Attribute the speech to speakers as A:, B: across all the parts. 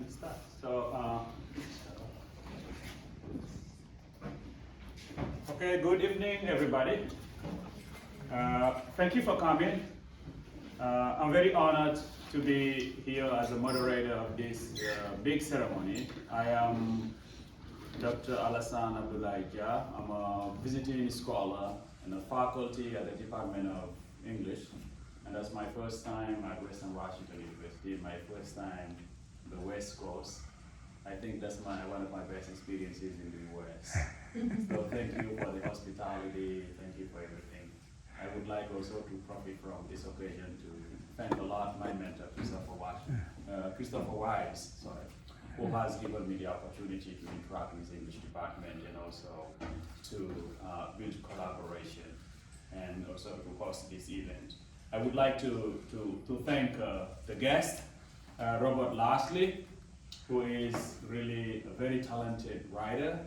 A: to start. So, okay, good evening, everybody. Thank you for coming. I'm very honored to be here as a moderator of this big ceremony. I am Dr. Alassane Abdoulaye. I'm a visiting scholar and a faculty at the Department of English. And that's my first time at Western Washington University, my first time the West Coast. I think that's one of my best experiences in the US. So thank you for the hospitality, thank you for everything. I would like also to profit from this occasion to thank a lot my mentor, Christopher Wise, who has given me the opportunity to interact with the English department and also to build collaboration and also to host this event. I would like to thank the guest, Robert Lashley, who is really a very talented writer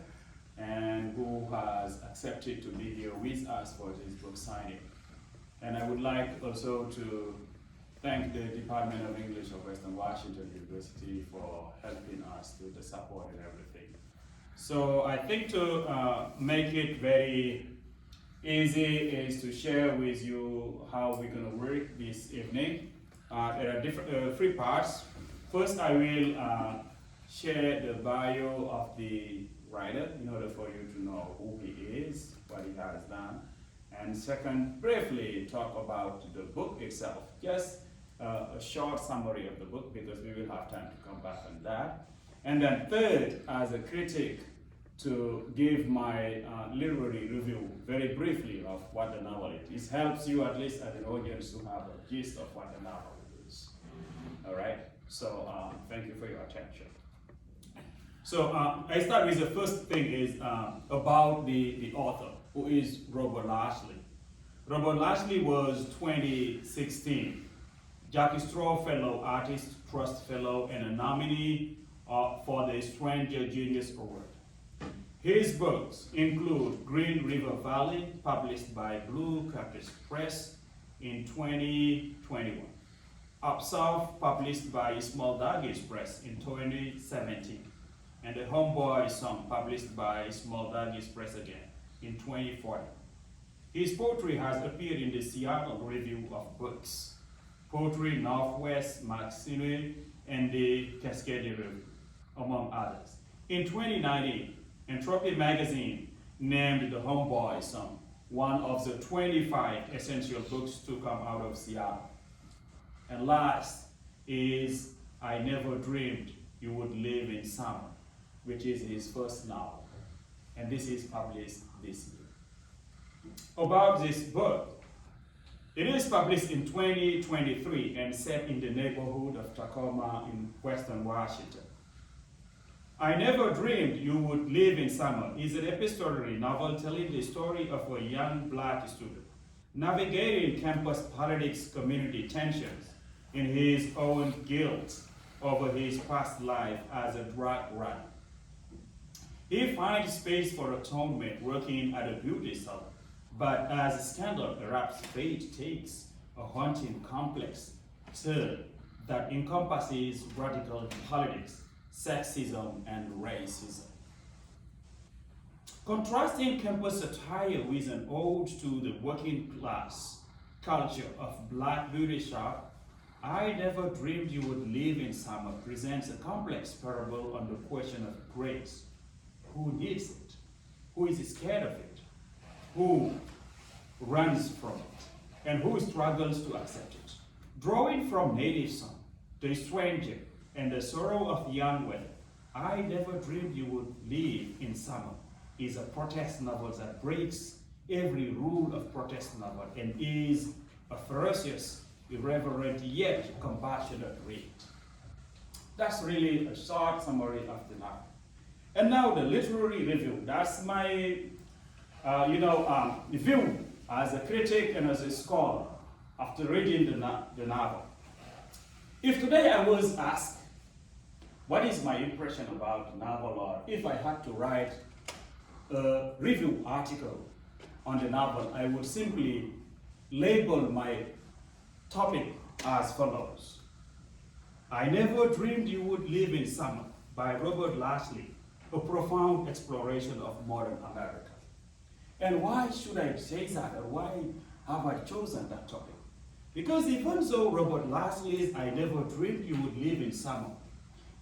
A: and who has accepted to be here with us for this book signing. And I would like also to thank the Department of English of Western Washington University for helping us with the support and everything. So I think to make it very easy is to share with you how we're going to work this evening. There are different three parts. First, I will share the bio of the writer in order for you to know who he is, what he has done. And second, briefly talk about the book itself. Just a short summary of the book because we will have time to come back on that. And then third, as a critic, to give my literary review very briefly of what the novel is. It helps you at least as an audience to have a gist of what the novel is. All right, so thank you for your attention. So I start with the first thing is about the author, who is Robert Lashley. Robert Lashley was 2016 Jackie Straw Fellow, Artist Trust Fellow, and a nominee for the Stranger Genius Award. His books include Green River Valley, published by Blue Cactus Press in 2021. Up South, published by Small Doggies Press in 2017. And The Homeboy Song, published by Small Doggies Press again in 2014. His poetry has appeared in the Seattle Review of Books, Poetry Northwest Magazine, and the Cascadia Review, among others. In 2019, Entropy Magazine named The Homeboy Song one of the 25 essential books to come out of Seattle. And last is I Never Dreamed You Would Live in Summer, which is his first novel. And this is published this year. About this book, it is published in 2023 and set in the neighborhood of Tacoma in Western Washington. I Never Dreamed You Would Live in Summer is an epistolary novel telling the story of a young black student navigating campus politics, community tensions, in his own guilt over his past life as a drug runner. He finds space for atonement working at a beauty salon, but as scandal erupts, fate takes a haunting, complex turn that encompasses radical politics, sexism, and racism. Contrasting campus attire with an ode to the working class culture of black beauty shop, I Never Dreamed You Would Live in Summer presents a complex parable on the question of grace. Who needs it? Who is scared of it? Who runs from it? And who struggles to accept it? Drawing from Native Song, The Stranger, and The Sorrow of Young Weather, I Never Dreamed You Would Live in Summer is a protest novel that breaks every rule of protest novel and is a ferocious, irreverent, yet compassionate read. That's really a short summary of the novel. And now the literary review. That's my view as a critic and as a scholar after reading the novel. If today I was asked, what is my impression about the novel, or if I had to write a review article on the novel, I would simply label my topic as follows:
B: I Never Dreamed You Would Live in Summer by Robert Lashley, a profound exploration of modern America. And why should I say that, or why have I chosen that topic? Because even though Robert Lashley's I Never Dreamed You Would Live in Summer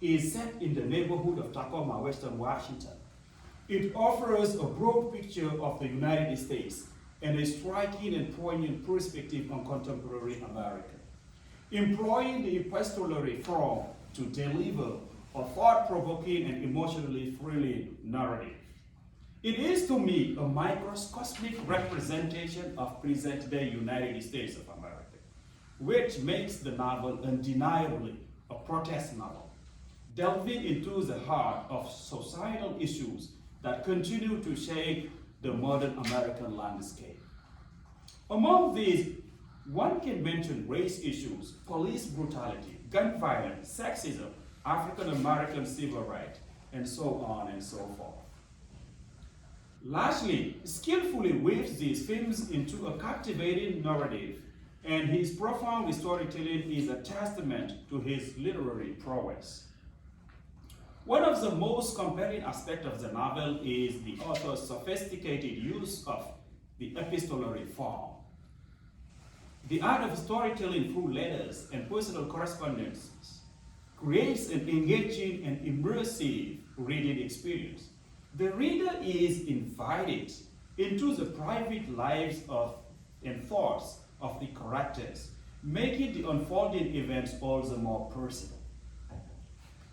B: is set in the neighborhood of Tacoma, Western Washington, it offers a broad picture of the United States and a striking and poignant perspective on contemporary America, employing the epistolary form to deliver a thought-provoking and emotionally thrilling narrative. It is to me a microcosmic representation of present-day United States of America, which makes the novel undeniably a protest novel, delving into the heart of societal issues that continue to shape the modern American landscape. Among these, one can mention race issues, police brutality, gun violence, sexism, African American civil rights, and so on and so forth. Lashley skillfully weaves these themes into a captivating narrative, and his profound storytelling is a testament to his literary prowess. One of the most compelling aspects of the novel is the author's sophisticated use of the epistolary form. The art of storytelling through letters and personal correspondences creates an engaging and immersive reading experience. The reader is invited into the private lives and thoughts of the characters, making the unfolding events all the more personal.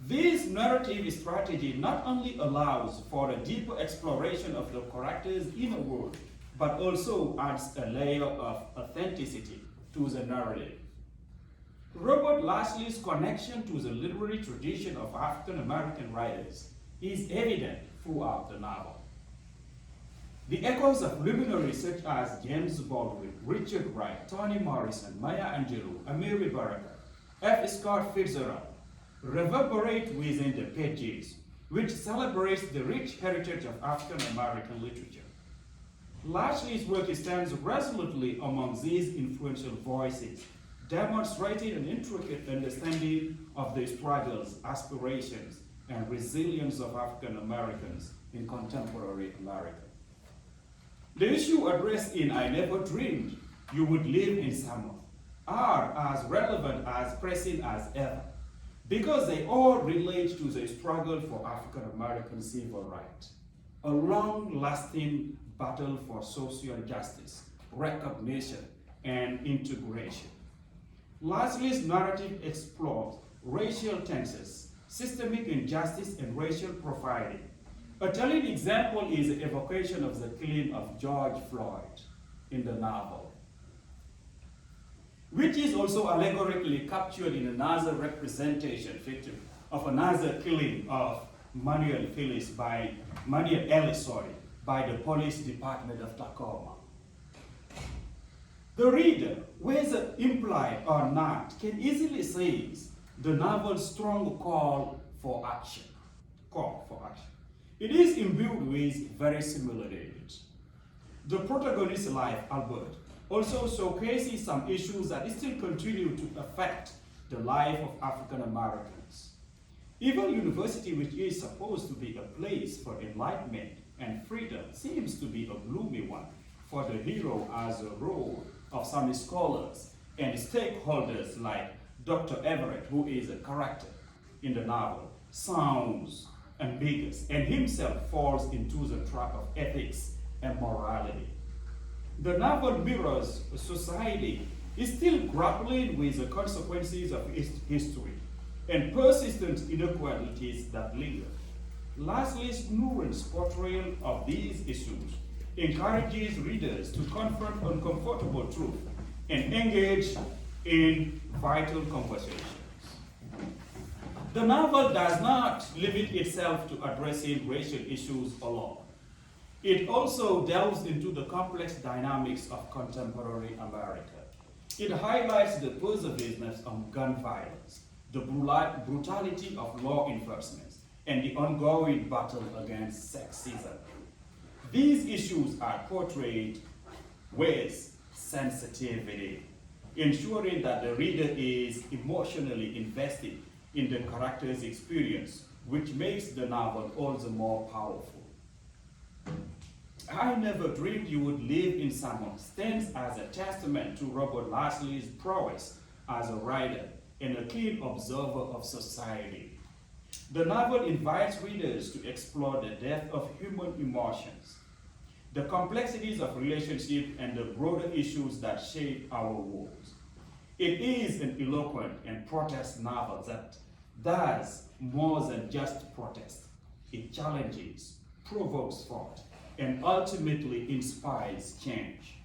B: This narrative strategy not only allows for a deeper exploration of the characters' inner world, but also adds a layer of authenticity to the narrative. Robert Lashley's connection to the literary tradition of African American writers is evident throughout the novel. The echoes of luminaries such as James Baldwin, Richard Wright, Toni Morrison, Maya Angelou, Amiri Baraka, F. Scott Fitzgerald reverberate within the pages, which celebrates the rich heritage of African American literature. Lashley's work stands resolutely among these influential voices, demonstrating an intricate understanding of the struggles, aspirations, and resilience of African Americans in contemporary America. The issue addressed in I Never Dreamed You Would Live in Summer are as relevant, as pressing as ever, because they all relate to the struggle for African American civil rights, a long-lasting battle for social justice, recognition, and integration. Lashley's narrative explores racial tensions, systemic injustice, and racial profiling. A telling example is the evocation of the killing of George Floyd in the novel, which is also allegorically captured in another representation victim of another killing of Manuel Ellis by the police department of Tacoma. The reader, whether implied or not, can easily sense the novel's strong call for action. It is imbued with verisimilitude. The protagonist's life, Albert, also showcases some issues that still continue to affect the life of African Americans. Even university, which is supposed to be a place for enlightenment and freedom, seems to be a gloomy one for the hero, as a role of some scholars and stakeholders like Dr. Everett, who is a character in the novel, sounds ambiguous and himself falls into the trap of ethics and morality. The novel mirrors a society is still grappling with the consequences of its history and persistent inequalities that linger. Lashley's nuanced portrayal of these issues encourages readers to confront uncomfortable truth and engage in vital conversations. The novel does not limit itself to addressing racial issues alone. It also delves into the complex dynamics of contemporary America. It highlights the pervasiveness of gun violence, the brutality of law enforcement, and the ongoing battle against sexism. These issues are portrayed with sensitivity, ensuring that the reader is emotionally invested in the character's experience, which makes the novel all the more powerful. I Never Dreamed You Would Live in Summer stands as a testament to Robert Lashley's prowess as a writer and a keen observer of society. The novel invites readers to explore the depth of human emotions, the complexities of relationship, and the broader issues that shape our world. It is an eloquent and protest novel that does more than just protest. It challenges, provokes thought, and ultimately inspires change.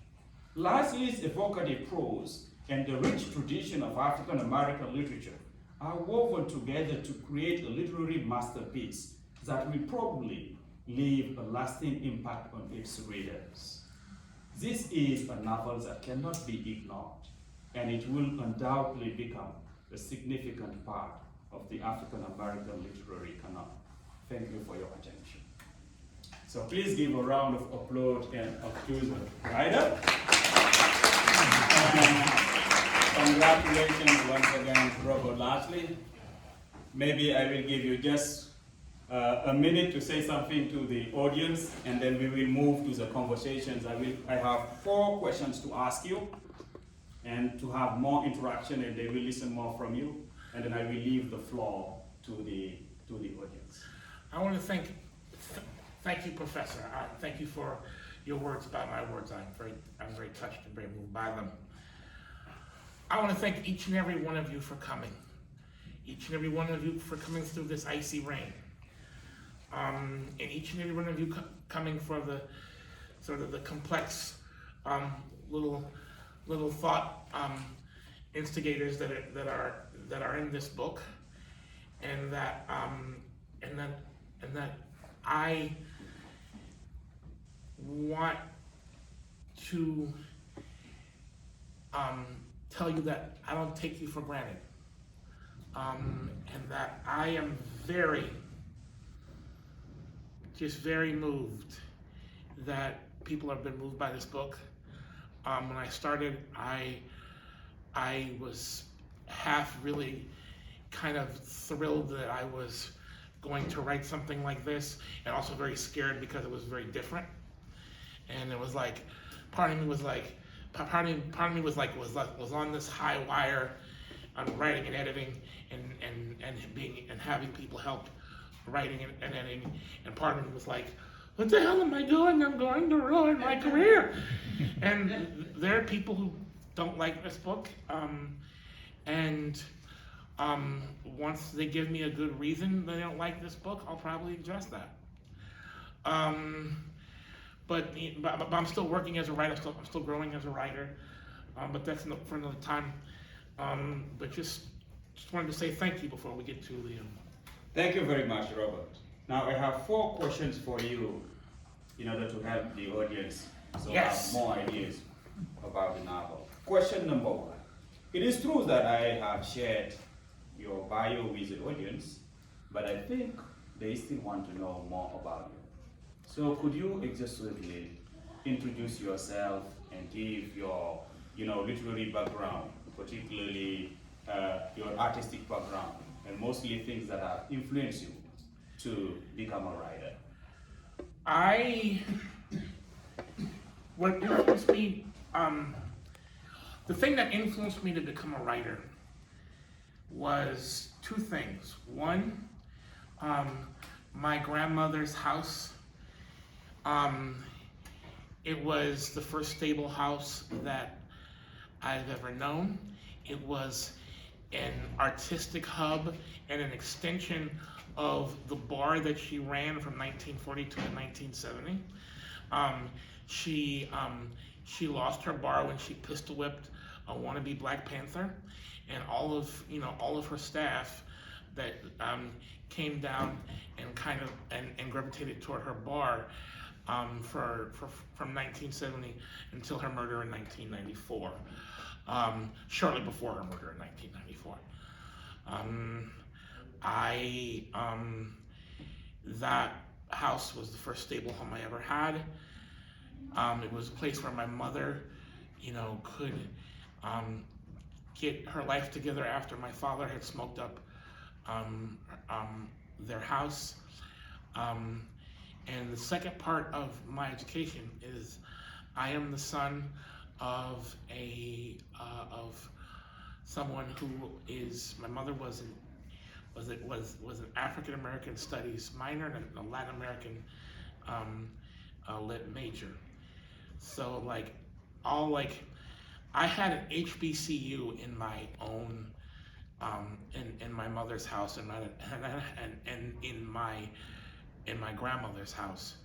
B: Lashley's evocative prose and the rich tradition of African American literature are woven together to create a literary masterpiece that will probably leave a lasting impact on its readers. This is a novel that cannot be ignored, and it will undoubtedly become a significant part of the African American literary canon. Thank you for your attention. So please give a round of applause and to the writer. Congratulations once again, Robert Lashley. Maybe I will give you just a minute to say something to the audience, and then we will move to the conversations. I have 4 questions to ask you, and to have more interaction, and they will listen more from you, and then I will leave the floor to the audience.
C: I want to thank you, Professor. Thank you for your words about my words. I'm very touched and very moved by them. I want to thank each and every one of you for coming. Each and every one of you for coming through this icy rain. And each and every one of you coming for the sort of the complex little thought instigators that are in this book, and that I want to tell you that I don't take you for granted, and that I am very moved that people have been moved by this book. When I started, I was half really kind of thrilled that I was going to write something like this, and also very scared because it was very different. And it was like, part of me was on this high wire on writing and editing and having people help writing and editing, and part of me was like, what the hell am I doing? I'm going to ruin my career. And there are people who don't like this book, and once they give me a good reason they don't like this book, I'll probably address that. But I'm still working as a writer. I'm still growing as a writer. But that's for another time. But just wanted to say thank you before we get to the.
B: Thank you very much, Robert. Now I have 4 questions for you in order to help the audience
C: Yes.
B: have more ideas about the novel. Question number 1. It is true that I have shared your bio with the audience, but I think they still want to know more about you. So could you exhaustively introduce yourself and give your literary background, particularly your artistic background, and mostly things that have influenced you to become a writer?
C: What influenced me, the thing that influenced me to become a writer was 2 things. One, my grandmother's house. It was the first stable house that I've ever known. It was an artistic hub and an extension of the bar that she ran from 1942 to 1970. She lost her bar when she pistol whipped a wannabe Black Panther, and all of her staff that came down and kind of and gravitated toward her bar from 1970 until her murder in 1994. Shortly before her murder in 1994. That house was the first stable home I ever had. It was a place where my mother, could get her life together after my father had smoked up their house. And the second part of my education is I am the son of of someone who is, my mother was an African American studies minor and a Latin American lit major. So I had an HBCU in my own in my mother's house and in my grandmother's house.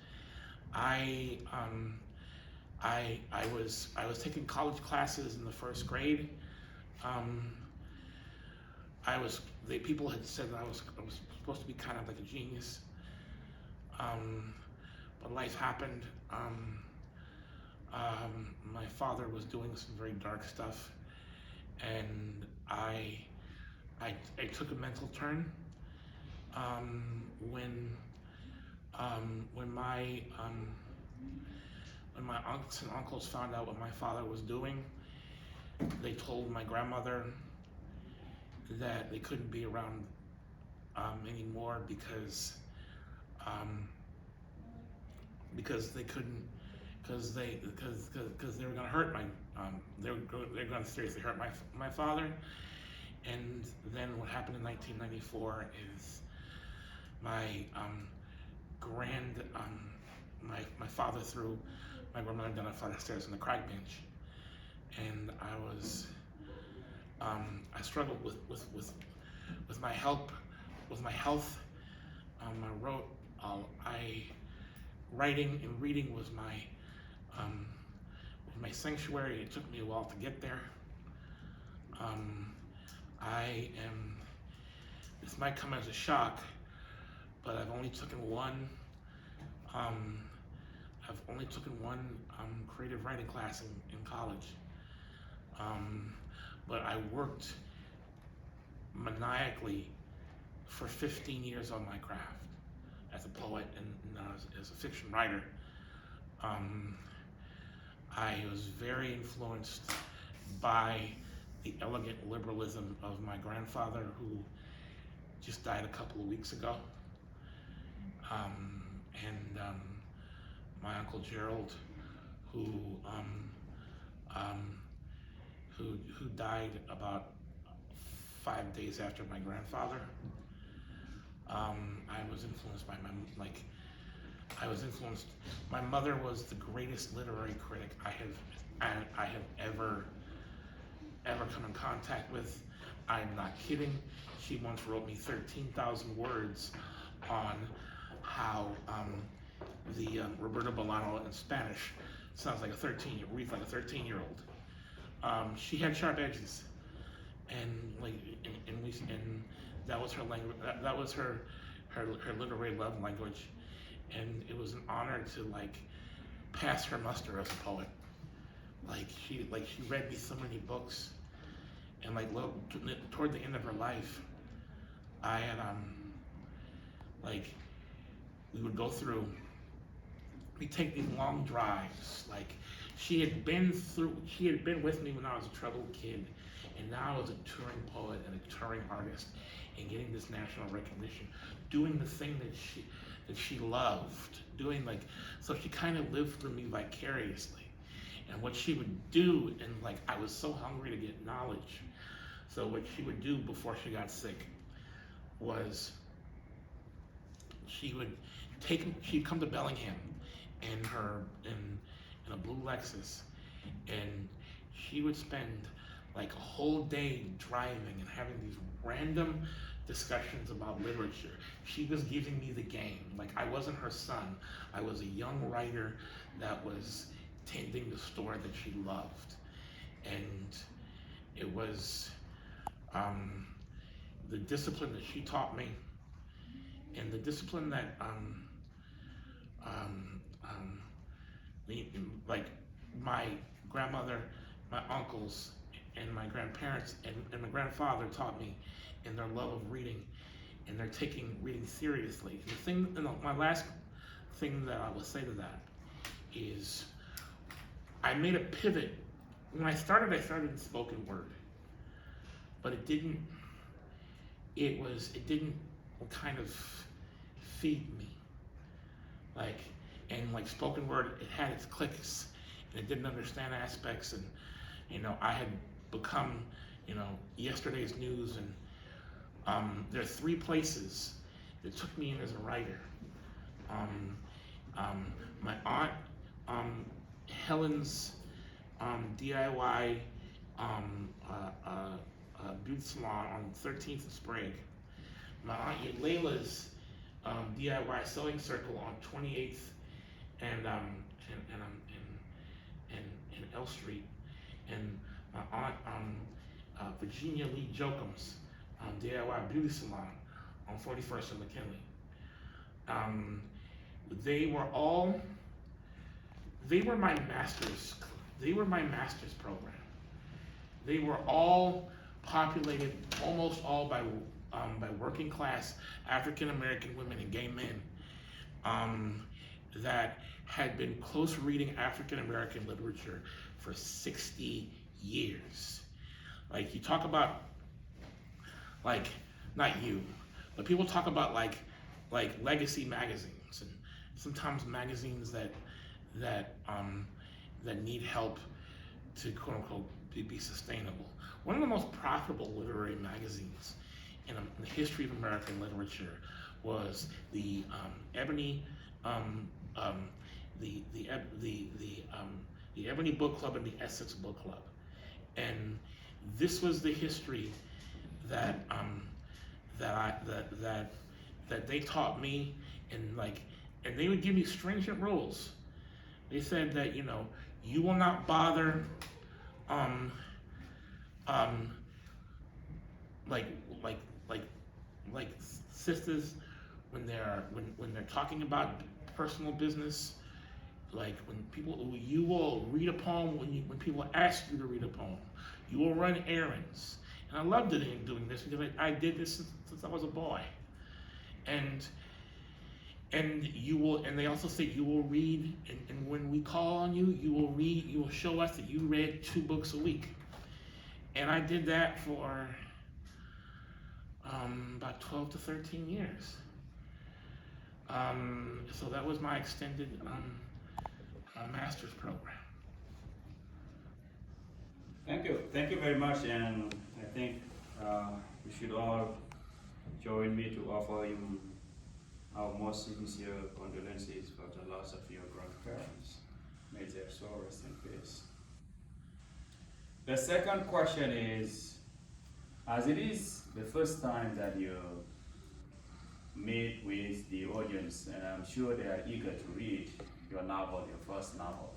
C: I was taking college classes in the first grade. People had said that I was supposed to be kind of like a genius, but life happened. My father was doing some very dark stuff, and I took a mental turn when my aunts and uncles found out what my father was doing. They told my grandmother that they couldn't be around anymore because they couldn't, because they were going to hurt they were going to seriously hurt my father. And then what happened in 1994 is my my father threw my grandmother down a flight of stairs in the crack bench, and I struggled with my health. Writing and reading was my sanctuary. It took me a while to get there. This might come as a shock, but I've only taken one creative writing class in college. But I worked maniacally for 15 years on my craft as a poet and as a fiction writer. I was very influenced by the elegant liberalism of my grandfather, who just died a couple of weeks ago, and my Uncle Gerald, who died about 5 days after my grandfather. I was influenced by my mother was the greatest literary critic I have ever come in contact with. I'm not kidding. She once wrote me 13,000 words on how the Roberto Bolaño in Spanish sounds like reads like a 13-year-old. She had sharp edges, and that was her language. That was her literary love language, and it was an honor to pass her muster as a poet. She read me so many books, and toward the end of her life, I had we'd take these long drives. She had been with me when I was a troubled kid, and now I was a touring poet and a touring artist, and getting this national recognition, doing the thing that she loved, so she kind of lived through me vicariously. And what she would do, and I was so hungry to get knowledge, so what she would do before she got sick was she'd come to Bellingham in a blue Lexus, and she would spend a whole day driving and having these random discussions about literature. She was giving me the game. I wasn't her son. I was a young writer that was tending the store that she loved. And it was the discipline that she taught me, and the discipline that my grandmother, my uncles, and my grandparents and my grandfather taught me in their love of reading, and they're taking reading seriously. My last thing that I will say to that is I made a pivot. When I started in spoken word. but it didn't kind of feed me. Like, and like spoken word, it had its clicks, and it didn't understand aspects, and I had become yesterday's news, and there are 3 places that took me in as a writer. My aunt Helen's DIY beauty salon on 13th and Sprague. My aunt Layla's DIY sewing circle on 28th and L Street, and my aunt Virginia Lee Jocum's DIY beauty salon on 41st and McKinley. They were my master's program. They were all populated, almost all by working class African American women and gay men that had been close reading African American literature for 60 years. Like, you talk about, like, not you, but people talk about like legacy magazines, and sometimes magazines that need help to quote unquote be sustainable. One of the most profitable literary magazines in the history of American literature was the Ebony Book Club and the Essex Book Club, and this was the history that they taught me, and they would give me stringent rules. They said that you will not bother like sisters when they're talking about personal business. Like, you will read a poem when people ask you to read a poem. You will run errands, and I loved doing this because I did this since I was a boy. And they also say you will read, and when we call on you, you will show us that you read 2 books a week. And I did that for about 12 to 13 years. So that was my extended master's program.
B: Thank you very much, and I think you should all join me to offer you our most sincere condolences for the loss of your grandparents. May their soul rest in peace. The second question is, as it is the first time that you meet with the audience, and I'm sure they are eager to read your novel, your first novel,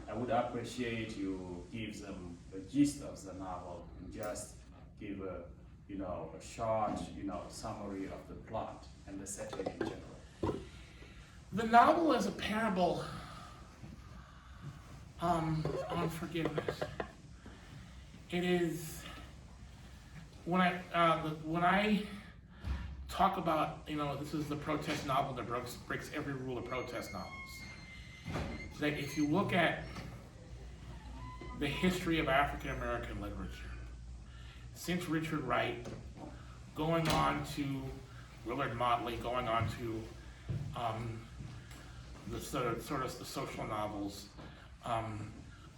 B: I would appreciate you give them the gist of the novel and just give a short summary of the plot and the setting in general.
C: The novel is a parable on forgiveness. It is, when I talk about, this is the protest novel that breaks every rule of protest novels. That if you look at the history of African American literature, since Richard Wright, going on to Willard Motley, going on to the sort of the social novels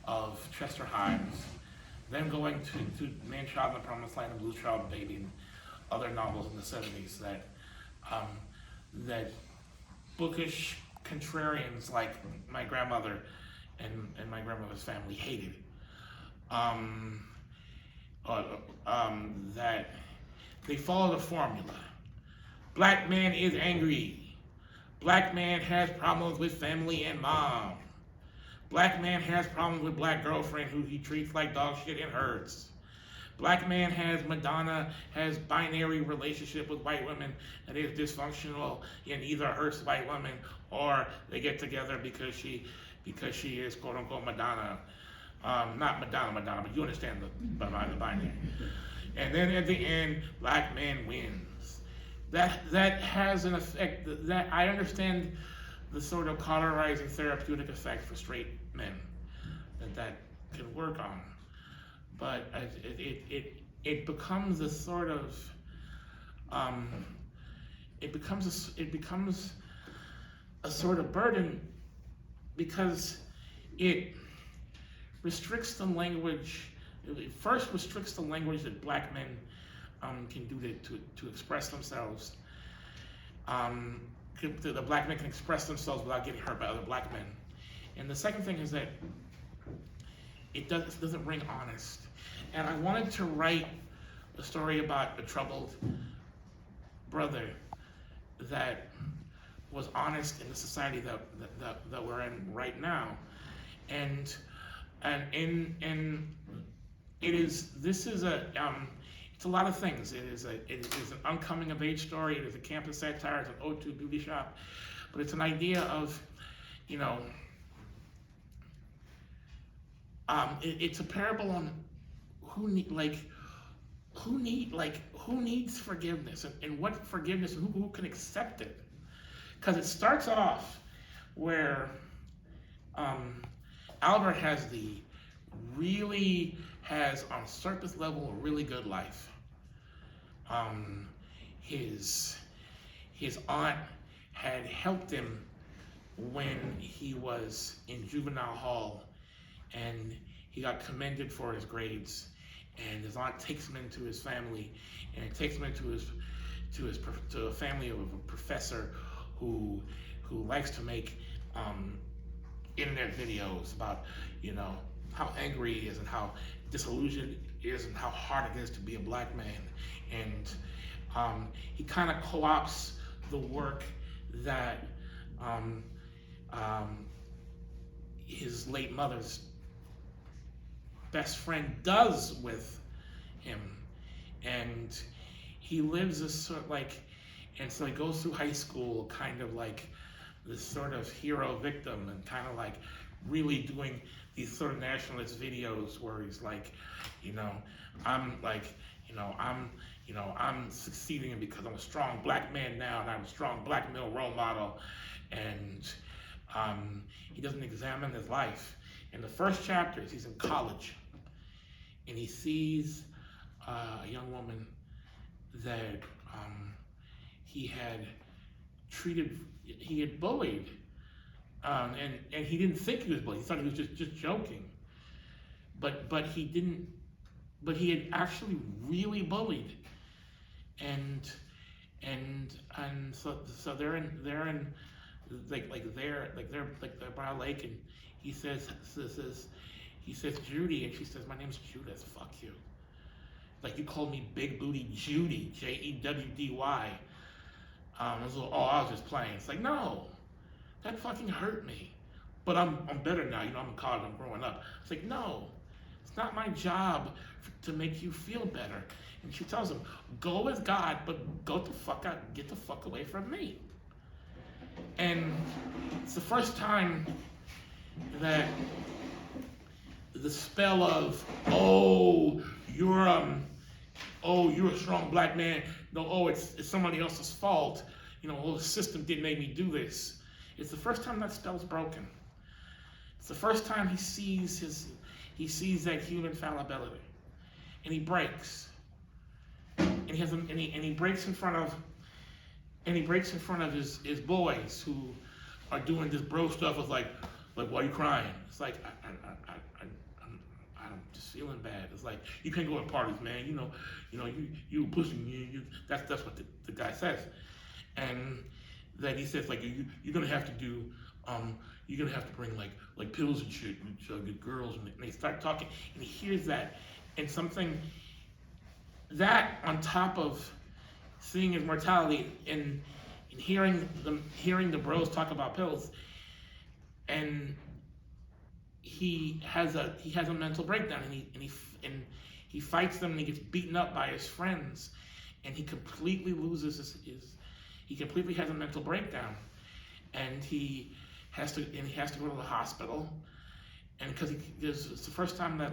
C: of Chester Himes, then going to Man Child in the Promised Land and Blue Child Baby and other novels in the 70s that bookish contrarians like my grandmother and my grandmother's family hated. That they follow the formula. Black man is angry. Black man has problems with family and mom. Black man has problems with black girlfriend who he treats like dog shit and hurts. Black man has binary relationship with white women and is dysfunctional and either hurts white women or they get together because she is quote unquote Madonna. Not Madonna, but you understand the binary. And then at the end, black man wins. That has an effect that I understand the sort of cauterizing therapeutic effect for straight men that can work on. But it becomes a sort of it becomes a sort of burden, because it restricts the language. It first restricts the language that black men can do to express themselves. The black men can express themselves without getting hurt by other black men. And the second thing is that it doesn't ring honest. And I wanted to write a story about a troubled brother that was honest in the society that we're in right now. And it's a lot of things. It is an uncoming of age story. It is a campus satire. It's an ode to a beauty shop. But it's an idea of, it's a parable on who needs forgiveness, and what forgiveness, and who can accept it. Because it starts off where Albert has on surface level a really good life. His aunt had helped him when he was in juvenile hall, and he got commended for his grades. And his aunt takes him into his family, and takes him into a family of a professor who likes to make internet videos about how angry he is and how disillusioned he is and how hard it is to be a black man. And he kind of co-opts the work that his late mother's best friend does with him, and he lives a sort of and so he goes through high school kind of like this sort of hero victim, and kind of like really doing these sort of nationalist videos where he's like, I'm succeeding because I'm a strong black man now, and I'm a strong black male role model. And he doesn't examine his life. In the first chapters, he's in college, and he sees a young woman that he had bullied, and he didn't think he was bullied. He thought he was just joking, but he had actually really bullied, and so they're by a lake, and he says Judy, and she says, my name's Judith, fuck you. Like, you called me Big Booty Judy, Jewdy. I was just playing. It's like, no, that fucking hurt me. But I'm better now, I'm in college, I'm growing up. It's like, no, it's not my job to make you feel better. And she tells him, go with God, but go the fuck out, get the fuck away from me. And it's the first time that the spell of, you're a strong black man. No, it's somebody else's fault. The system did make me do this. It's the first time that spell's broken. It's the first time he sees that human fallibility, and he breaks. And he breaks in front of his boys who are doing this bro stuff of like why are you crying? It's like I'm just feeling bad. It's like, you can't go to parties, man. You pushing that's what the guy says. And then he says, like, you're gonna have to do you're gonna have to bring like pills and shit and get girls, and they start talking, and he hears that, and something that on top of seeing his mortality and hearing the bros talk about pills, and he has a mental breakdown, and he fights them, and he gets beaten up by his friends, and he completely loses he completely has a mental breakdown, and he has to go to the hospital, and because it's the first time that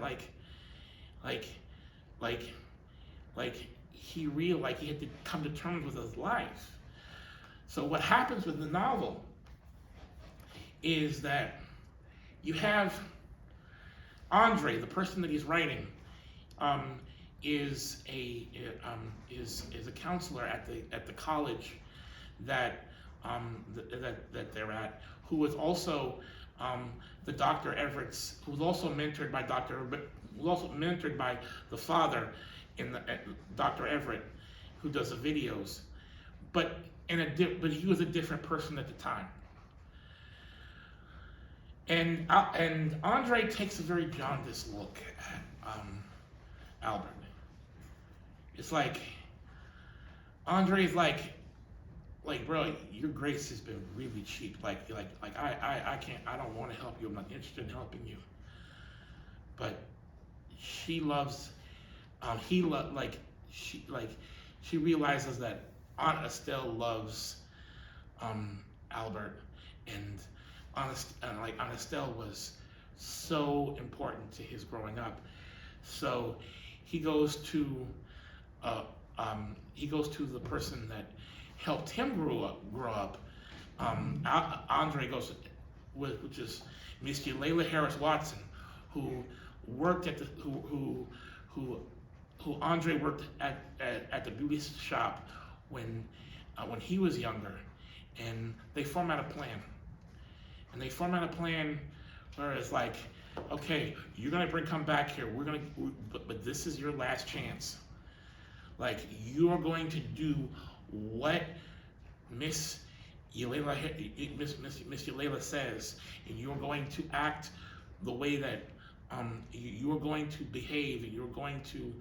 C: he realized he had to come to terms with his life. So what happens with the novel is that you have Andre, the person that he's writing, is a counselor at the college that that they're at, who was also the Dr. Everett's, who was also mentored by who was also mentored by the father in Dr. Everett, who does the videos, but he was a different person at the time. And Andre takes a very jaundiced look at Albert. It's like Andre's like, bro, your grace has been really cheap. I can't, I don't want to help you. I'm not interested in helping you. But she loves, she realizes that Aunt Estelle loves Albert, and Aunt Estelle was so important to his growing up. So he goes to the person that helped him grow up. Andre goes which is Miss Layla Harris Watson, who worked at who Andre worked at the beauty shop when he was younger, and they format a plan. And they format a plan where it's like, okay, you're gonna come back here. But this is your last chance. Like, you are going to do what Miss Yulela says, and you're going to act the way that you are going to behave, and you're going to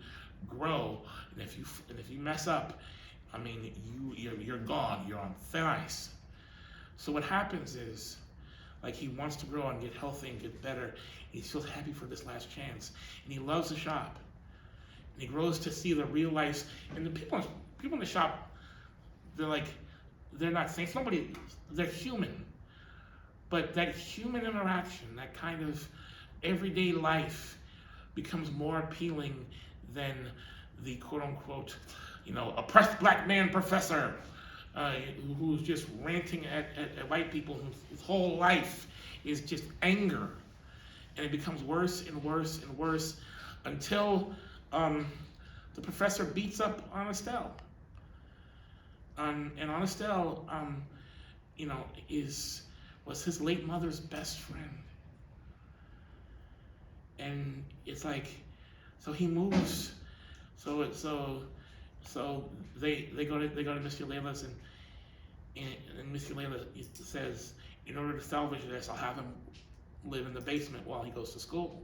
C: grow. And if you mess up, I mean, you're gone. You're on thin ice. So what happens is, like, he wants to grow and get healthy and get better. And he feels happy for this last chance, and he loves the shop. And he grows to see the real life. And the people in the shop, they're not saints. They're human. But that human interaction, that kind of everyday life, becomes more appealing than the quote unquote, oppressed black man professor who's just ranting at white people, whose whole life is just anger. And it becomes worse and worse and worse until the professor beats up Aunt Estelle. And Aunt Estelle, was his late mother's best friend. And it's like, so he moves. So they go to Mr. Layla's, and Mr. Layla says, in order to salvage this, I'll have him live in the basement while he goes to school.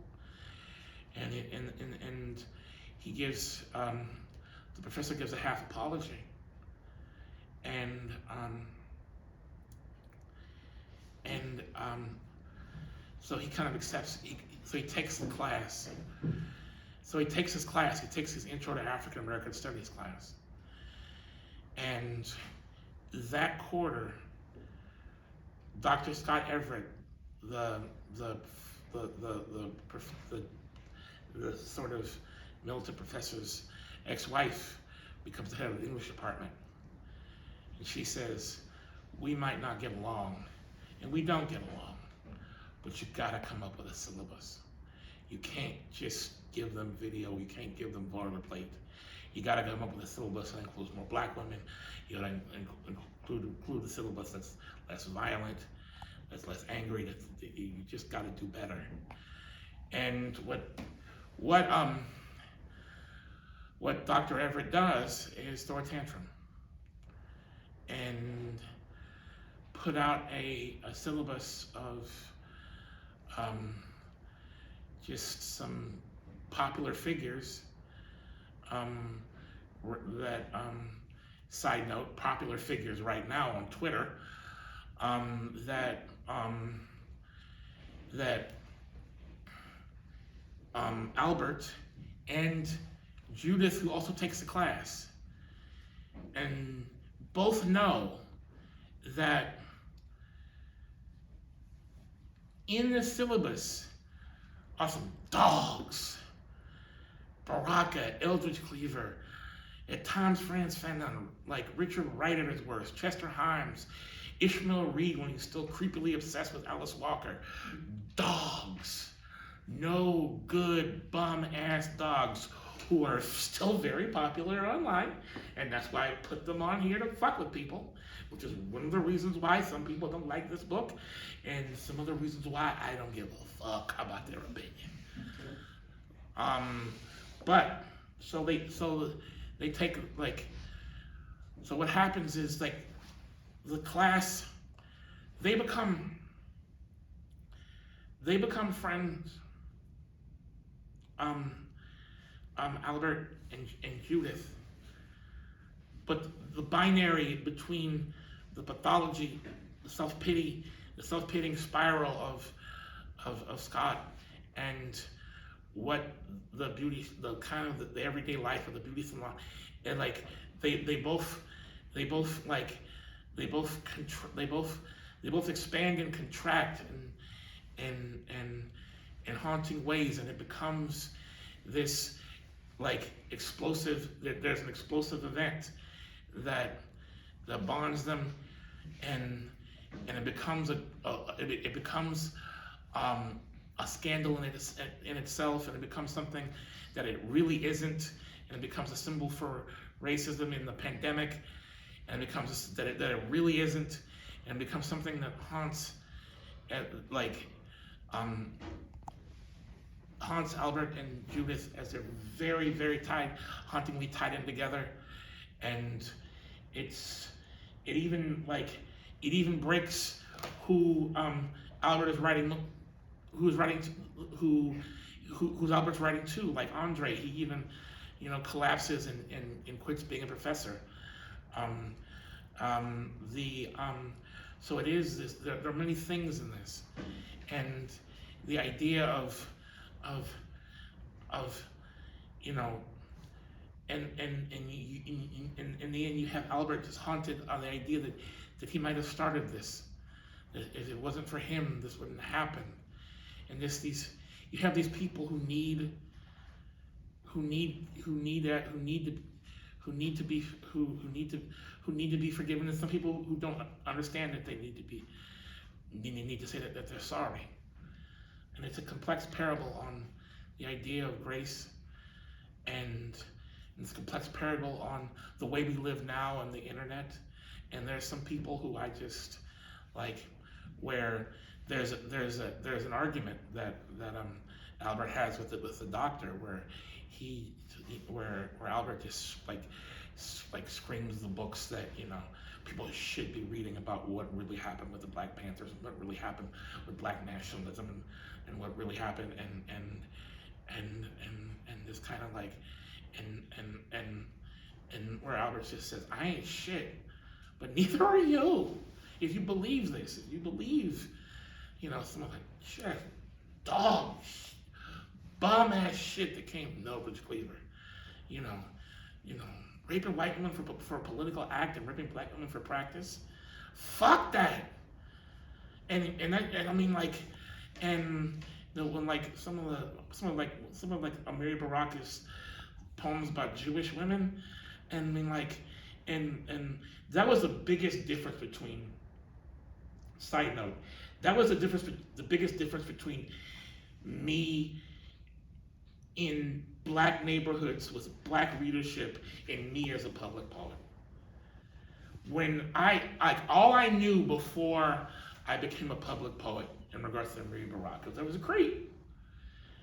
C: And he gives, the professor gives a half apology. And so he kind of accepts, so he takes the class. So he takes his class, he takes his Intro to African American Studies class. And that quarter, Dr. Scott Everett, the sort of militant professor's ex-wife, becomes the head of the English department. And she says, we might not get along, and we don't get along, but you gotta come up with a syllabus. You can't just give them video, you can't give them boilerplate. You gotta come up with a syllabus that includes more black women. You gotta include a syllabus that's less violent, that's less angry, that you just gotta do better. And what Dr. Everett does is throw a tantrum and put out a syllabus of just some popular figures that, side note, popular figures right now on Twitter, that Albert and Judith, who also takes the class, and both know that in the syllabus are some dogs. Baraka, Eldridge Cleaver, at times Franz Fanon, like Richard Wright at his worst, Chester Himes, Ishmael Reed when he's still creepily obsessed with Alice Walker. Dogs. No good bum-ass dogs who are still very popular online, and that's why I put them on here to fuck with people, which is one of the reasons why some people don't like this book, and some other reasons why I don't give a fuck about their opinion. But so they take like, so what happens is like the class, they become friends. Albert and Judith, but the binary between the pathology, the self-pity, the self-pitying spiral of Scott, and what the beauty, the kind of the everyday life of the beauty salon, and like they both expand and contract in haunting ways, and it becomes this like explosive. There's an explosive event that bonds them, and it becomes a scandal in itself, and it becomes something that it really isn't, and it becomes a symbol for racism in the pandemic, and it becomes that it really isn't, and it becomes something that haunts Albert and Judith as they're very, very hauntingly tied in together, and it even breaks who Albert is writing, who's Albert's writing to, like Andre. He even collapses and quits being a professor. So it is this. There are many things in this, and the idea of and in the end you have Albert just haunted on the idea that he might have started this. That if it wasn't for him, this wouldn't happen. And you have these people who need to be forgiven, and some people who don't understand that they need to say that they're sorry. And it's a complex parable on the idea of grace, and it's a complex parable on the way we live now on the internet. And there's some people who I just like, where there's an argument that Albert has with the doctor, where Albert just like screams the books that people should be reading about what really happened with the Black Panthers, and what really happened with Black nationalism, and what really happened, and this kind of like, and where Albert just says, I ain't shit, but neither are you. If you believe this, if you believe, some of that shit, dog, bomb ass shit that came from Norbridge Cleaver, raping white women for a political act and raping black women for practice, fuck that. And I mean like, and when like some of Amiri Baraka's poems about Jewish women, and I mean like, and that was the biggest difference between. Side note, that was the biggest difference between me in black neighborhoods with black readership and me as a public poet. When all I knew before I became a public poet in regards to Amiri Baraka, there was a creep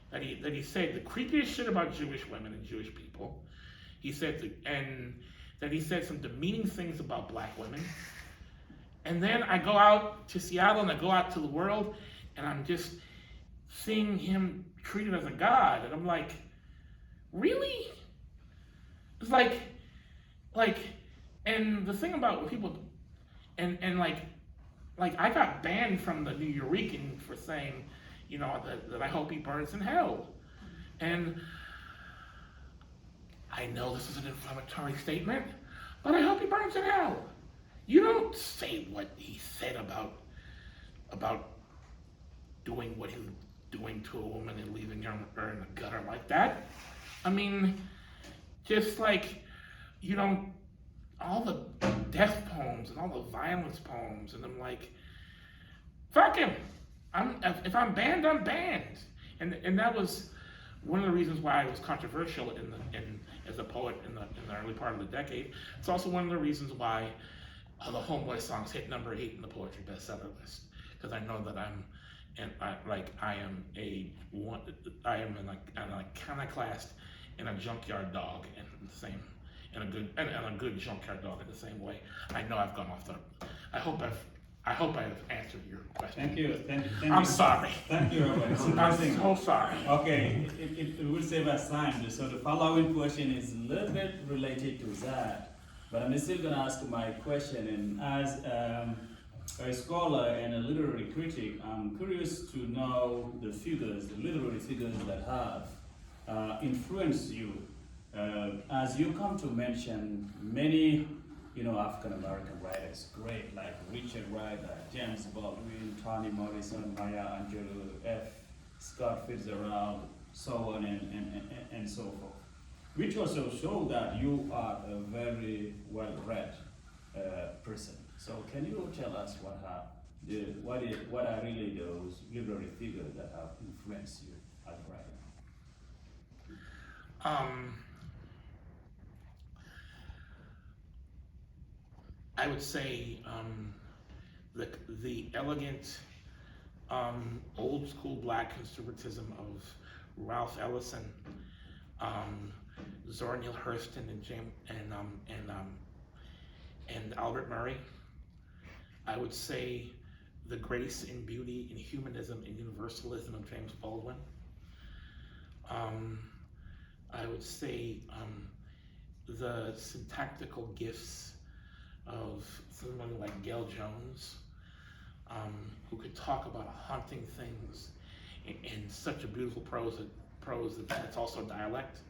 C: that he said the creepiest shit about Jewish women and Jewish people. He said that he said some demeaning things about black women. And then I go out to Seattle, and I go out to the world, and I'm just seeing him treated as a god, and I'm like, really? It's like, and the thing about people, and like I got banned from the New Eurekan for saying, that I hope he burns in hell, and I know this is an inflammatory statement, but I hope he burns in hell. You don't say what he said about doing what he was doing to a woman and leaving her in the gutter like that. I mean, just like, all the death poems and all the violence poems, and I'm like, fuck him. If I'm banned, I'm banned. And that was one of the reasons why I was controversial as a poet in the early part of the decade. It's also one of the reasons why the Homeboy songs hit number 8 in the poetry bestseller list, because I know that I am an iconoclast and a junkyard dog in the same, and a good junkyard dog in the same way. I know I've gone off the. I hope I've answered your question.
B: Thank you. Thank you.
C: I'm sorry.
B: Thank you, Robert. It's
C: I'm
B: interesting.
C: so sorry.
B: Okay, it will save us time. So the following question is a little bit related to that, but I'm still going to ask my question. And as a scholar and a literary critic, I'm curious to know the literary figures that have influenced you. As you come to mention many, African American writers, great, like Richard Wright, James Baldwin, Toni Morrison, Maya Angelou, F. Scott Fitzgerald, so on and so forth. Which also show that you are a very well-read person. So can you tell us what are really those literary figures that have influenced you as a writer?
C: I would say the elegant, old school Black conservatism of Ralph Ellison, Zora Neale Hurston, and Albert Murray. I would say the grace and beauty and humanism and universalism of James Baldwin. I would say the syntactical gifts of someone like Gail Jones, who could talk about haunting things in such a beautiful prose that's also dialect.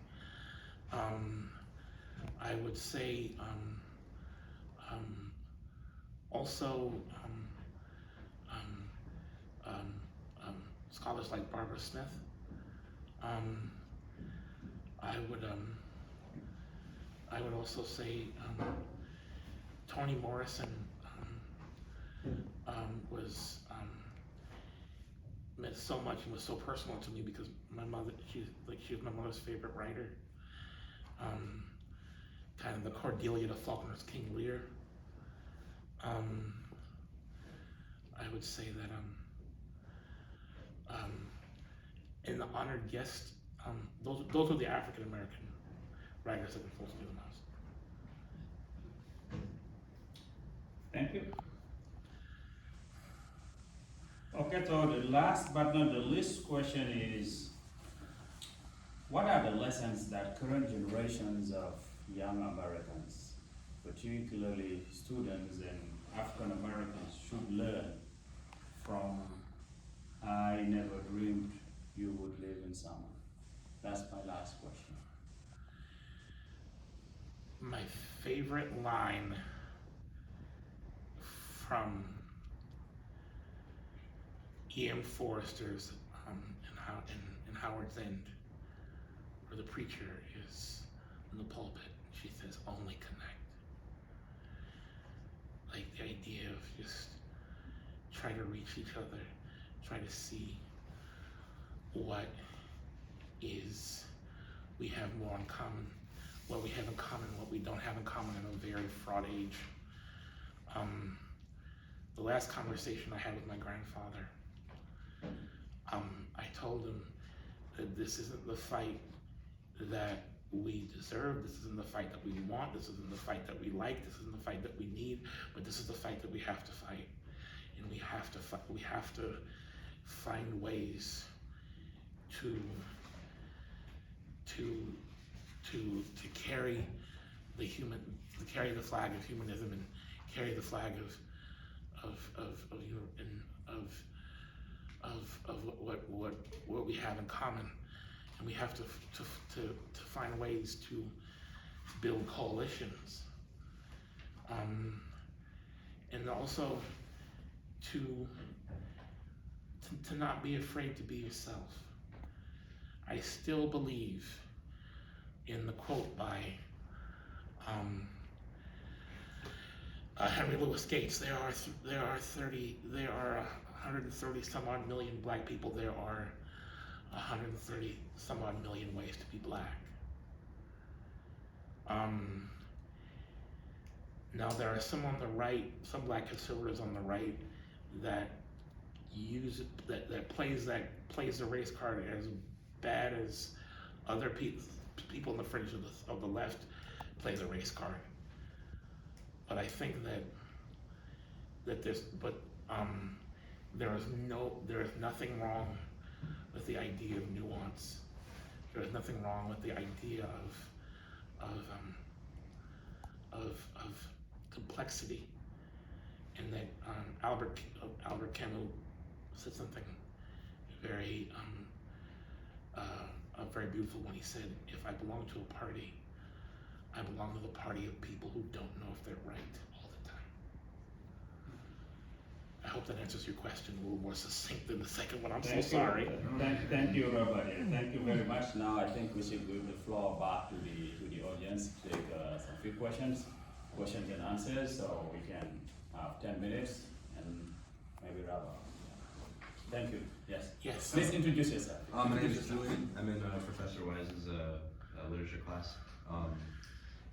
C: I would say also scholars like Barbara Smith. I would also say Toni Morrison was meant so much and was so personal to me because my mother, she was my mother's favorite writer. Kind of the Cordelia to Faulkner's King Lear. I would say that in the honored guest, those are the African American writers that influenced me the most.
B: Thank you. Okay, so the last but not the least question is, what are the lessons that current generations of young Americans, particularly students and African Americans, should learn from I never dreamed you would live in summer? That's my last question.
C: My favorite line from E.M. Forrester's in Howard's End, where the preacher is in the pulpit. She says, "Only connect." Like the idea of just try to reach each other, try to see what is we have more in common, what we have in common, what we don't have in common in a very fraught age. The last conversation I had with my grandfather, I told him that this isn't the fight that we deserve, this isn't the fight that we want, this isn't the fight that we like, this isn't the fight that we need, but this is the fight that we have to fight. And we have to find ways to carry carry the flag of humanism and carry the flag of what we have in common, and we have to find ways to build coalitions, and also to not be afraid to be yourself. I still believe in the quote by Henry Louis Gates. There are 130 some odd million Black people. There are 130 some odd million ways to be black. Now there are some on the right, some black conservatives on the right that plays the race card as bad as other people on the fringe of the left play the race card. But I think there is nothing wrong with the idea of nuance. There is nothing wrong with the idea of complexity, and that Albert Camus said something very very beautiful when he said, "If I belong to a party, I belong to the party of people who don't know if they're right all the time." I hope that answers your question a little more succinct than the second one. I'm so sorry.
A: Thank you, Robert. Thank you very much. Now I think we should give the floor back to the audience to take some few questions and answers, so we can have 10 minutes and maybe wrap up. Thank you. Yes.
C: Yes.
A: Please introduce yourself.
D: My name is Julian. I'm in Professor Wise's literature class.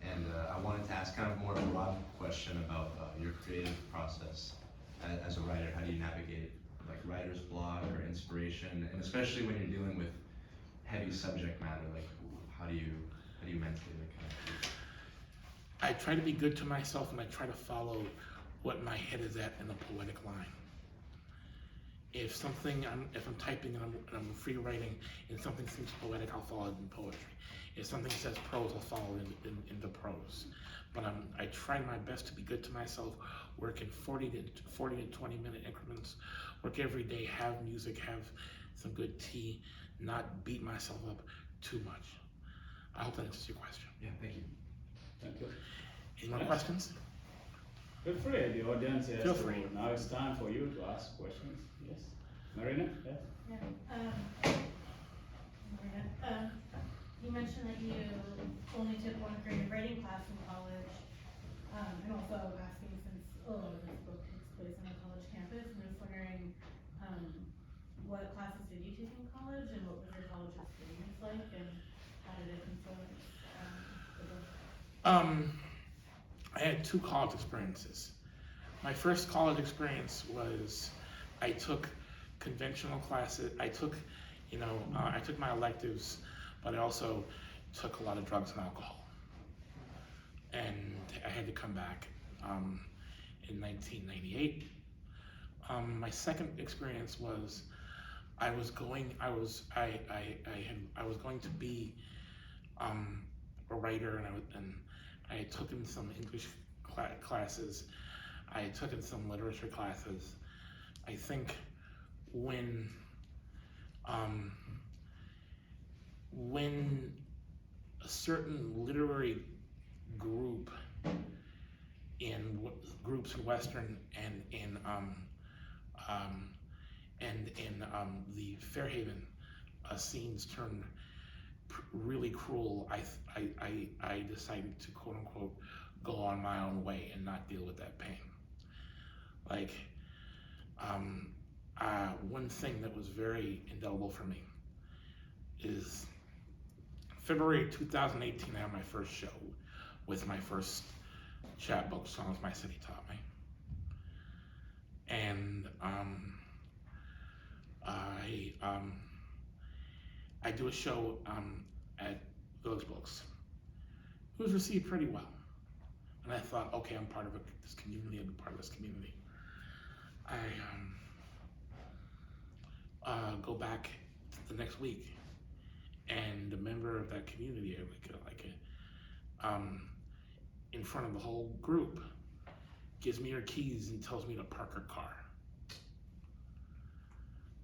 D: And I wanted to ask kind of more of a broad question about your creative process as a writer. How do you navigate like writer's block or inspiration, and especially when you're dealing with heavy subject matter? Like, how do you mentally like kind of?
C: I try to be good to myself, and I try to follow what my head is at in a poetic line. If I'm typing and I'm free writing and something seems poetic, I'll follow it in poetry. If something says prose, I'll follow it in the prose. But I try my best to be good to myself, work in 40 to 20 minute increments, work every day, have music, have some good tea, not beat myself up too much. I hope that answers your question.
D: Yeah, thank you.
A: Thank you.
C: Any more questions?
A: Feel free, the audience is.
C: Feel free.
A: Now it's time for you to ask questions. Yes. Marina? Yes.
E: Yeah. Marina, you mentioned that you only took one creative writing class in college, and also asking since this book takes place on a college campus, and I was wondering what classes did you take in college, and what was your college experience like, and how did it influence the book?
C: I had two college experiences. My first college experience was I took conventional classes. I took my electives, but I also took a lot of drugs and alcohol. And I had to come back in 1998. My second experience was I was going to be a writer, and I had taken some English classes. I had taken some literature classes. I think when a certain literary groups in Western and in the Fairhaven scenes turned really cruel, I decided to quote unquote go on my own way and not deal with that pain. Like, one thing that was very indelible for me is February 2018, I had my first show with my first chapbook, Songs My City Taught Me. And I do a show at Village Books. It was received pretty well. And I thought, okay, I'm part of this community, I'll be part of this community. I go back the next week, and a member of that community, in front of the whole group, gives me her keys and tells me to park her car.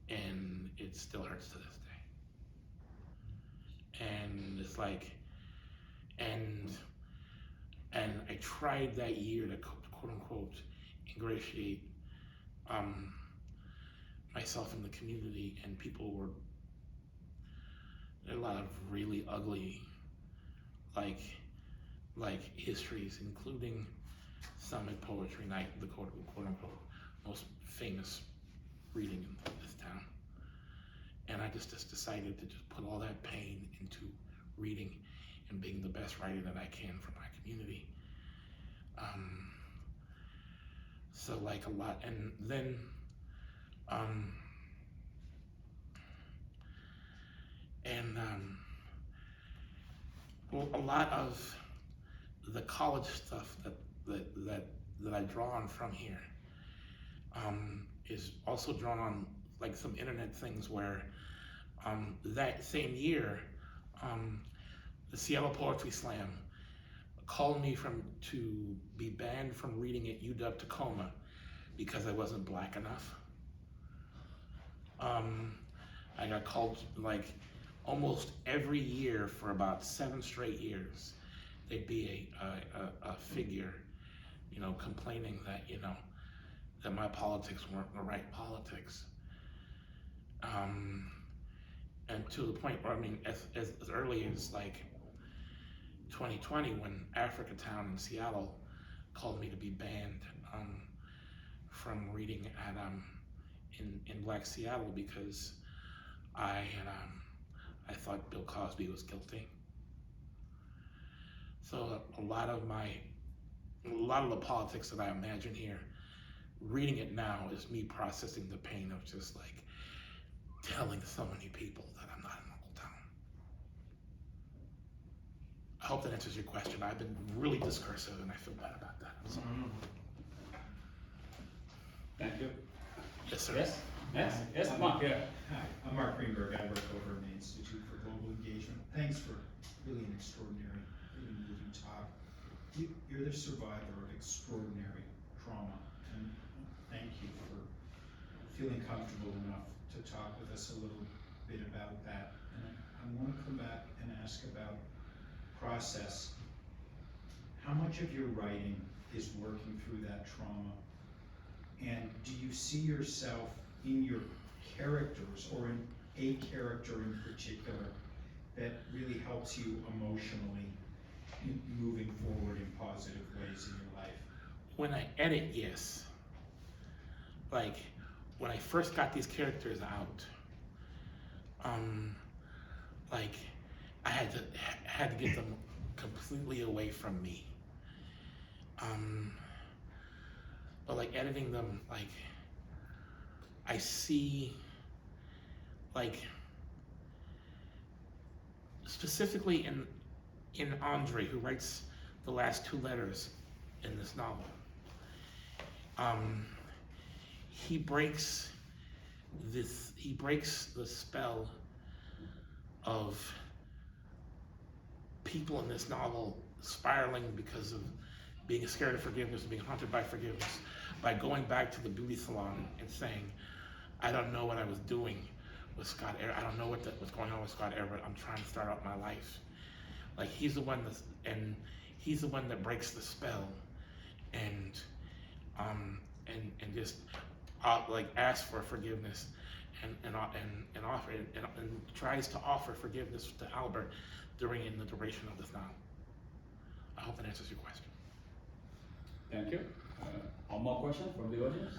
C: And it still hurts to this day. And it's like, and I tried that year to quote unquote ingratiate myself in the community, and people were, there are a lot of really ugly like histories, including some at Poetry Night, the quote unquote most famous reading in this town. And I just decided to just put all that pain into reading and being the best writer that I can for my community. So like a lot, and then well, a lot of the college stuff that I draw on from here is also drawn on like some internet things where that same year the Seattle Poetry Slam called me to be banned from reading at UW Tacoma because I wasn't black enough. I got called like almost every year for about 7 straight years. There'd be a figure, you know, complaining that, you know, that my politics weren't the right politics. And to the point where, I mean, as early as like 2020, when Africatown in Seattle called me to be banned from reading at in Black Seattle because I thought Bill Cosby was guilty. So a lot of the politics that I imagine here, reading it now is me processing the pain of just like telling so many people that I'm not in Uncle Tom. I hope that answers your question. I've been really discursive and I feel bad about that. I'm sorry.
F: Thank you.
C: Yes, sir.
F: Yes, next, yes, Mark, yeah.
G: Hi, I'm Mark Greenberg. I work over in the Institute for Global Engagement. Thanks for really an extraordinary, really moving talk. You're the survivor of extraordinary trauma, and thank you for feeling comfortable enough to talk with us a little bit about that. And I want to come back and ask about process. How much of your writing is working through that trauma? And do you see yourself in your characters or in a character in particular that really helps you emotionally in moving forward in positive ways in your life?
C: When I edit, yes. Like when I first got these characters out, like I had to get them completely away from me. But like editing them, like I see, like specifically in Andre, who writes the last 2 letters in this novel, he breaks the spell of people in this novel spiraling because of being scared of forgiveness and being haunted by forgiveness by going back to the beauty salon and saying, I don't know what I was doing with Scott Everett. I don't know what's going on with Scott Everett. I'm trying to start out my life. Like he's the one that breaks the spell and just like asks for forgiveness and offer and tries to offer forgiveness to Albert during the duration of this novel. I hope that answers your question.
F: Thank you. One more question from the audience?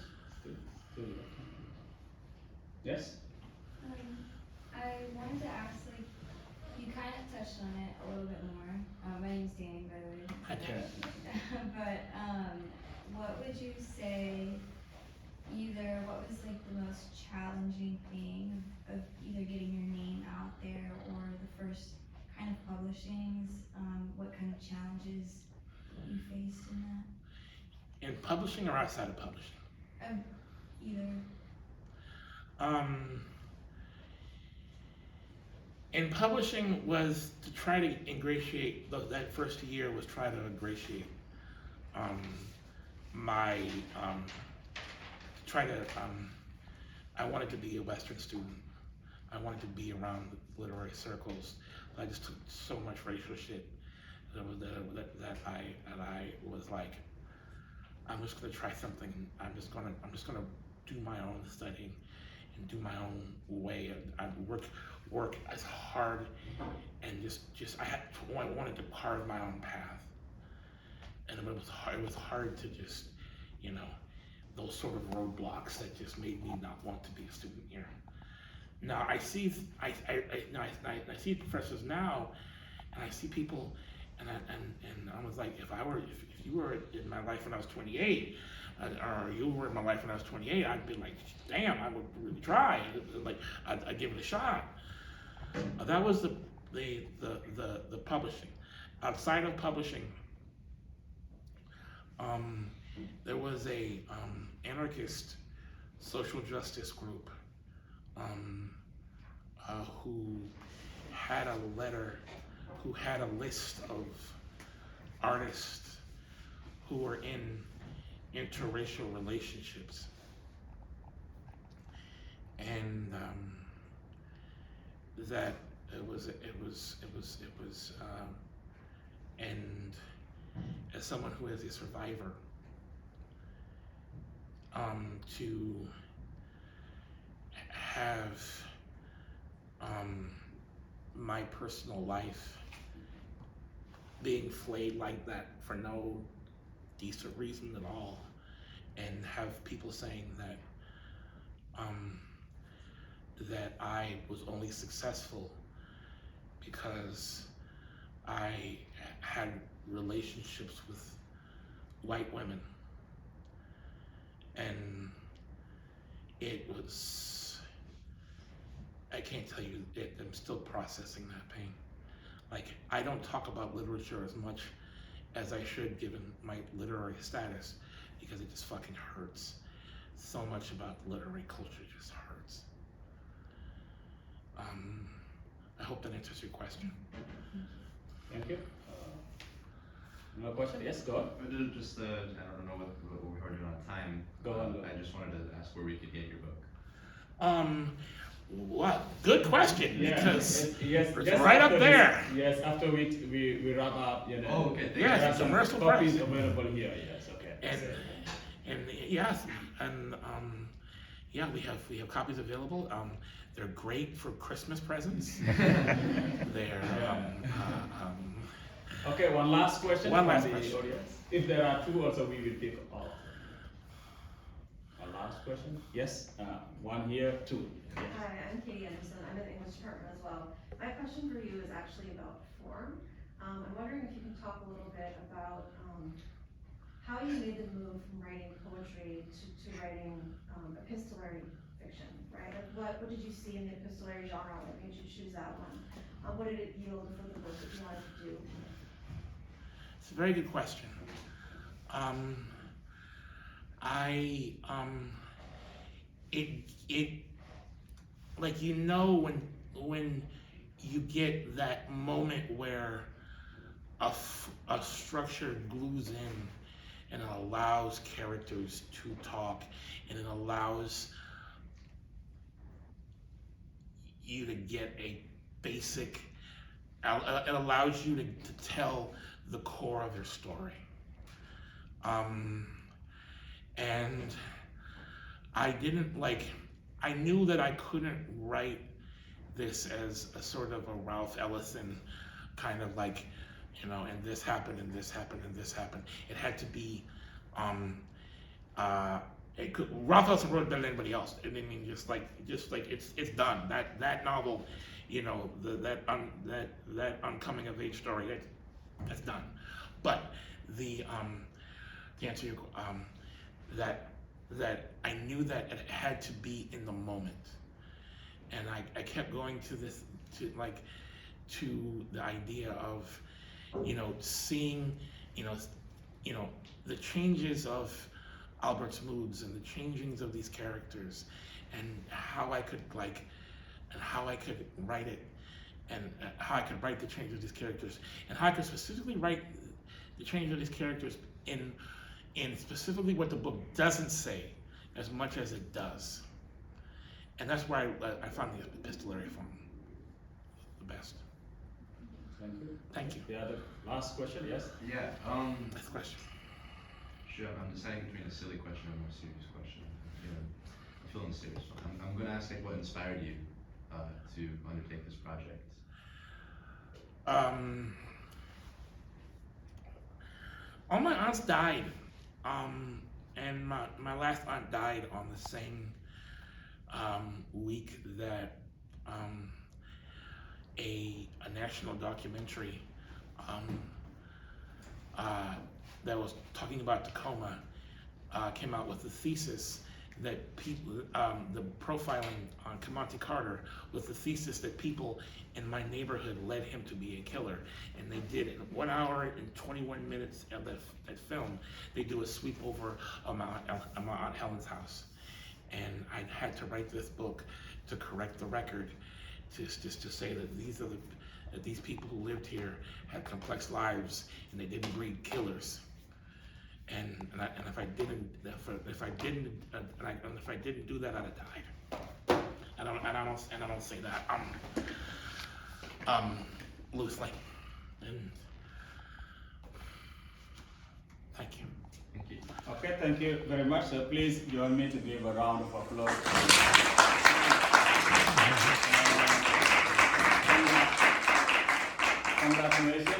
F: Yes?
H: I wanted to ask, like, you kind of touched on it a little bit more. My name's Danny, by the way.
C: Hi, Danny.
H: But what would you say, what was like the most challenging thing of either getting your name out there or the first kind of publishings? What kind of challenges you faced in that?
C: In publishing or outside of publishing?
H: Either.
C: In publishing was to try to ingratiate, that first year was try to ingratiate I wanted to be a Western student. I wanted to be around the literary circles. I just took so much racial shit that I was like, I'm just gonna try something. I'm just gonna do my own studying and do my own way. I work as hard and I wanted to carve my own path. And it was hard to just, you know, those sort of roadblocks that just made me not want to be a student here. Now I see professors now, and I see people, and I was like, if you were in my life when I was 28, or you were in my life when I was 28, I'd be like, damn, I would really try, like I'd give it a shot. That was the publishing. Outside of publishing, there was a anarchist social justice group who had a list of artists who were in interracial relationships, and that and as someone who is a survivor, to have my personal life being flayed like that for no decent reason at all, and have people saying that that I was only successful because I had relationships with white women, and it was, I can't tell you, I'm still processing that pain. Like, I don't talk about literature as much as I should given my literary status, because it just fucking hurts. So much about literary culture just hurts. I hope that answers your question.
F: Thank you. Another question? Yes, go on.
D: I don't know what we were doing on time.
F: Go on.
D: I just wanted to ask where we could get your book.
C: What? Good question, because
F: yes,
C: it's right up there.
F: Yes, after we wrap up, you know.
D: Oh, okay.
C: Yes,
F: there are
C: it's
F: some
C: immersive
F: copies
C: press.
F: available here. Yes, okay.
C: And yes, and yeah, we have copies available. They're great for Christmas presents. They're
F: Okay, one last question
C: One
F: from
C: last
F: the
C: question.
F: audience. If there are two, also we will pick up. One last question. Yes, one here, two. Yes.
I: Hi, I'm Katie Anderson. I'm in the English department as well. My question for you is actually about form. I'm wondering if you can talk a little bit about how you made the move from writing poetry to writing epistolary fiction, right? Like what did you see in the epistolary genre that made you choose that one? What did it yield for the book that you wanted to do?
C: It's a very good question. It like, you know, when you get that moment where a structure glues in and it allows characters to talk, and it allows you to get a basic, it allows you to tell the core of their story. And I knew that I couldn't write this as a sort of a Ralph Ellison kind of like, you know, and this happened, and this happened, and this happened. It had to be, Ralph Ellison wrote it better than anybody else. I mean, just like it's done. That novel, you know, that uncoming of age story, that's done. But to answer your that I knew that it had to be in the moment, and I kept going to the idea of, you know, seeing, you know, the changes of Albert's moods and the changings of these characters, and how I could write it, and how I could write the change of these characters, and how I could specifically write the change of these characters in specifically what the book doesn't say as much as it does. And that's why I found the epistolary form the best.
F: Thank you.
C: Thank you.
F: The other last question, yes?
D: Yeah.
C: Next question.
D: Sure. I'm deciding between a silly question and a more serious question. I'm feeling the serious one. I'm going to ask what inspired you to undertake this project.
C: All my aunts died, and my last aunt died on the same week that a national documentary that was talking about Tacoma came out with a thesis that people, the profiling on Monte Carter, with the thesis that people in my neighborhood led him to be a killer. And they did in 1 hour and 21 minutes of that film, they do a sweep over Aunt Helen's house. And I had to write this book to correct the record, just to say that these people who lived here had complex lives and they didn't breed killers. And if I didn't do that, I'd have died. And I don't say that loosely. And thank you.
D: Thank you.
A: Okay, thank you very much. So please join me to give a round of applause. Congratulations.